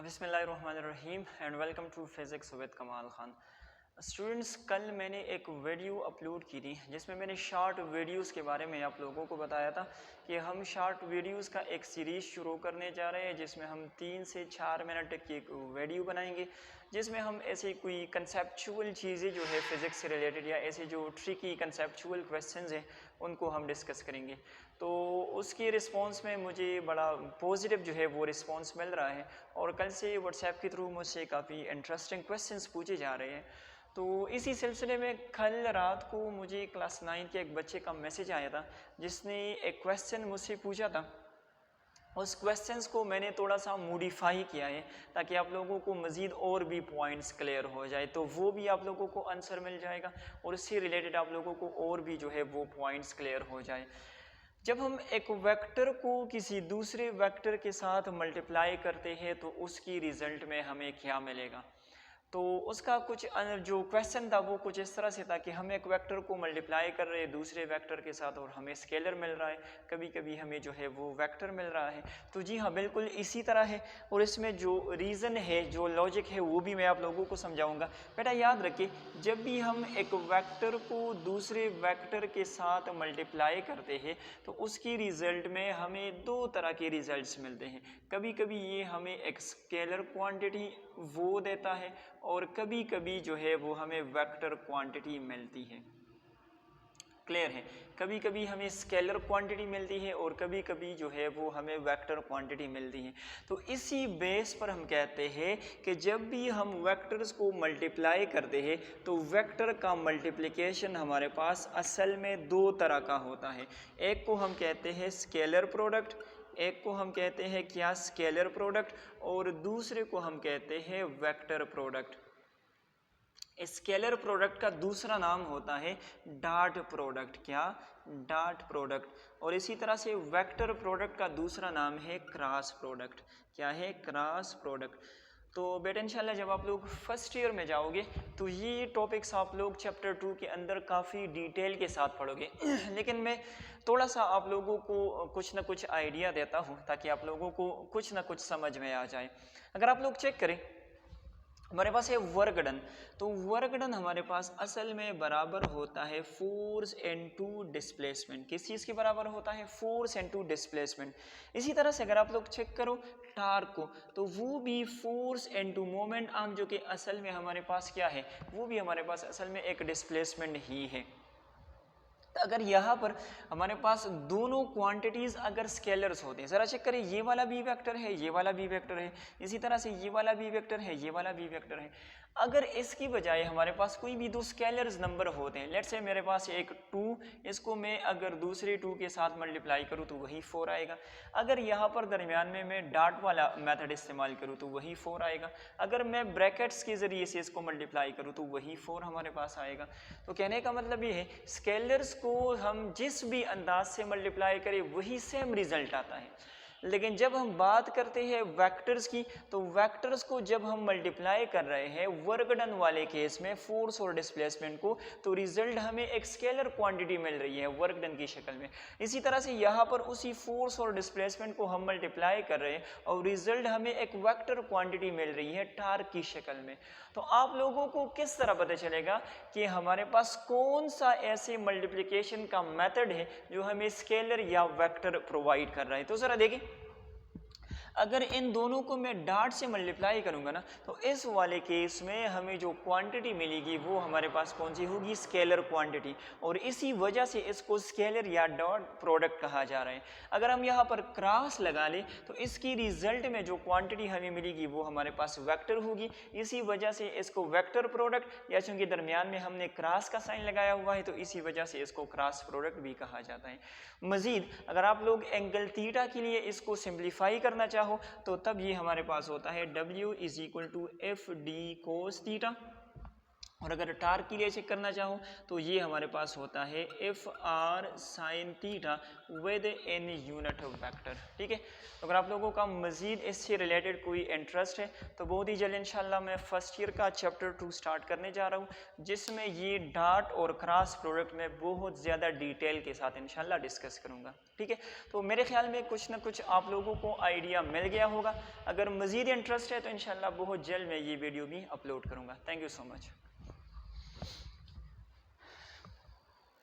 बिस्मिल्लाहिर्रहमानिर्रहीम and welcome to physics with Kamal Khan. Students, कल मैंने एक वीडियो अपलोड की थी जिसमें मैंने शॉर्ट वीडियोस के बारे में आप लोगों को बताया था कि हम शॉर्ट वीडियोस का एक सीरीज़ शुरू करने जा रहे हैं जिसमें हम 3 से 4 मिनट की एक वीडियो बनाएंगे जिसमें हम ऐसी कोई कंसेप्चुअल चीज़ें जो है फ़िज़िक्स से रिलेटेड या ऐसे जो ट्रिकी कंसेप्चुअल क्वेश्चंस हैं उनको हम डिस्कस करेंगे। तो उसकी रिस्पांस में मुझे बड़ा पॉजिटिव जो है वो रिस्पांस मिल रहा है और कल से व्हाट्सएप के थ्रू मुझसे काफ़ी इंटरेस्टिंग क्वेश्चंस पूछे जा रहे हैं। तो इसी सिलसिले में कल रात को मुझे क्लास 9 के एक बच्चे का मैसेज आया था जिसने एक क्वेश्चन मुझसे पूछा था। उस क्वेश्चंस को मैंने थोड़ा सा मॉडिफाई किया है ताकि आप लोगों को मज़ीद और भी पॉइंट्स क्लियर हो जाए, तो वो भी आप लोगों को आंसर मिल जाएगा और इससे रिलेटेड आप लोगों को और भी जो है वो पॉइंट्स क्लियर हो जाए। जब हम एक वेक्टर को किसी दूसरे वेक्टर के साथ मल्टीप्लाई करते हैं तो उसकी रिज़ल्ट में हमें क्या मिलेगा। तो उसका कुछ जो क्वेश्चन था वो कुछ इस तरह से था कि हम एक वेक्टर को मल्टीप्लाई कर रहे हैं दूसरे वेक्टर के साथ और हमें स्केलर मिल रहा है, कभी कभी हमें जो है वो वेक्टर मिल रहा है। तो जी हाँ, बिल्कुल इसी तरह है और इसमें जो रीज़न है, जो लॉजिक है, वो भी मैं आप लोगों को समझाऊंगा। बेटा याद रखिए, जब भी हम एक वेक्टर को दूसरे वेक्टर के साथ मल्टीप्लाई करते हैं तो उसकी रिज़ल्ट में हमें दो तरह के रिज़ल्ट्स मिलते हैं। कभी कभी ये हमें एक स्केलर क्वांटिटी वो देता है और कभी कभी जो है वो हमें वेक्टर क्वांटिटी मिलती है। क्लियर है, कभी कभी हमें स्केलर क्वांटिटी मिलती है और कभी कभी जो है वो हमें वेक्टर क्वांटिटी मिलती है। तो इसी बेस पर हम कहते हैं कि जब भी हम वेक्टर्स को मल्टीप्लाई करते हैं तो वेक्टर का मल्टीप्लिकेशन हमारे पास असल में दो तरह का होता है। एक को हम कहते हैं स्केलर प्रोडक्ट, एक को हम कहते हैं क्या, स्केलर प्रोडक्ट, और दूसरे को हम कहते हैं वेक्टर प्रोडक्ट। स्केलर प्रोडक्ट का दूसरा नाम होता है डॉट प्रोडक्ट। क्या, डॉट प्रोडक्ट। और इसी तरह से वेक्टर प्रोडक्ट का दूसरा नाम है क्रॉस प्रोडक्ट। क्या है, क्रॉस प्रोडक्ट। तो बेटा इंशाल्लाह जब आप लोग फर्स्ट ईयर में जाओगे तो ये टॉपिक्स आप लोग चैप्टर 2 के अंदर काफ़ी डिटेल के साथ पढ़ोगे लेकिन मैं थोड़ा सा आप लोगों को कुछ ना कुछ आइडिया देता हूँ ताकि आप लोगों को कुछ ना कुछ समझ में आ जाए। अगर आप लोग चेक करें, हमारे पास है वर्क डन। तो वर्क डन हमारे पास असल में बराबर होता है फोर्स इनटू डिस्प्लेसमेंट। किस चीज़ के बराबर होता है, फोर्स इनटू डिस्प्लेसमेंट। इसी तरह से अगर आप लोग चेक करो टार्क को, तो वो भी फोर्स इनटू मोमेंट आर्म, जो कि असल में हमारे पास क्या है, वो भी हमारे पास असल में एक डिस्प्लेसमेंट ही है। तो अगर यहाँ पर हमारे पास दोनों क्वांटिटीज़ अगर स्केलर्स होते हैं, ज़रा चेक करें, ये वाला भी वेक्टर है, ये वाला भी वेक्टर है, इसी तरह से ये वाला भी वेक्टर है, ये वाला भी वेक्टर है। अगर इसकी बजाय हमारे पास कोई भी दो स्केलर्स नंबर होते हैं, लेट्स से मेरे पास एक 2, इसको मैं अगर दूसरे 2 के साथ मल्टीप्लाई करूँ तो वही 4 आएगा। अगर यहाँ पर दरमियान में मैं डॉट वाला मेथड इस्तेमाल करूँ तो वही 4 आएगा। अगर मैं ब्रैकेट्स के ज़रिए से इसको मल्टीप्लाई करूँ तो वही 4 हमारे पास आएगा। तो कहने का मतलब ये है, स्केलर्स को हम जिस भी अंदाज से मल्टीप्लाई करें वही सेम रिजल्ट आता है। लेकिन जब हम बात करते हैं वेक्टर्स की, तो वेक्टर्स को जब हम मल्टीप्लाई कर रहे हैं वर्क डन वाले केस में फोर्स और डिस्प्लेसमेंट को, तो रिजल्ट हमें एक स्केलर क्वांटिटी मिल रही है वर्क डन की शक्ल में। इसी तरह से यहाँ पर उसी फोर्स और डिस्प्लेसमेंट को हम मल्टीप्लाई कर रहे हैं और रिजल्ट हमें एक वेक्टर क्वांटिटी मिल रही है टार्क की शक्ल में। तो आप लोगों को किस तरह पता चलेगा कि हमारे पास कौन सा ऐसे मल्टीप्लिकेशन का मेथड है जो हमें स्केलर या वेक्टर प्रोवाइड कर रहा है। तो जरा देखिए, अगर इन दोनों को मैं डॉट से मल्टीप्लाई करूंगा ना, तो इस वाले केस में हमें जो क्वांटिटी मिलेगी वो हमारे पास कौन सी होगी, स्केलर क्वांटिटी, और इसी वजह से इसको स्केलर या डॉट प्रोडक्ट कहा जा रहा है। अगर हम यहाँ पर क्रॉस लगा लें तो इसकी रिजल्ट में जो क्वांटिटी हमें मिलेगी वो हमारे पास वेक्टर होगी, इसी वजह से इसको वेक्टर प्रोडक्ट, या चूंकि दरमियान में हमने क्रॉस का साइन लगाया हुआ है तो इसी वजह से इसको क्रॉस प्रोडक्ट भी कहा जाता है। मजीद अगर आप लोग एंगल थीटा के लिए इसको सिंप्लीफाई करना चाहो तो तब ये हमारे पास होता है W = FD cos थीटा। और अगर टार्क के लिए चेक करना चाहूँ तो ये हमारे पास होता है F R sine theta with N unit vector. ठीक है, तो अगर आप लोगों का मज़ीद इससे रिलेटेड कोई इंटरेस्ट है तो बहुत ही जल्द इंशाल्लाह मैं फ़र्स्ट ईयर का चैप्टर 2 स्टार्ट करने जा रहा हूँ, जिसमें ये डॉट और क्रॉस प्रोडक्ट में बहुत ज़्यादा डिटेल के साथ इंशाल्लाह डिस्कस करूँगा। ठीक है, तो मेरे ख्याल में कुछ ना कुछ आप लोगों को आइडिया मिल गया होगा। अगर मज़ीद इंटरेस्ट है तो इंशाल्लाह बहुत जल्द मैं ये वीडियो भी अपलोड करूँगा। Thank you so much.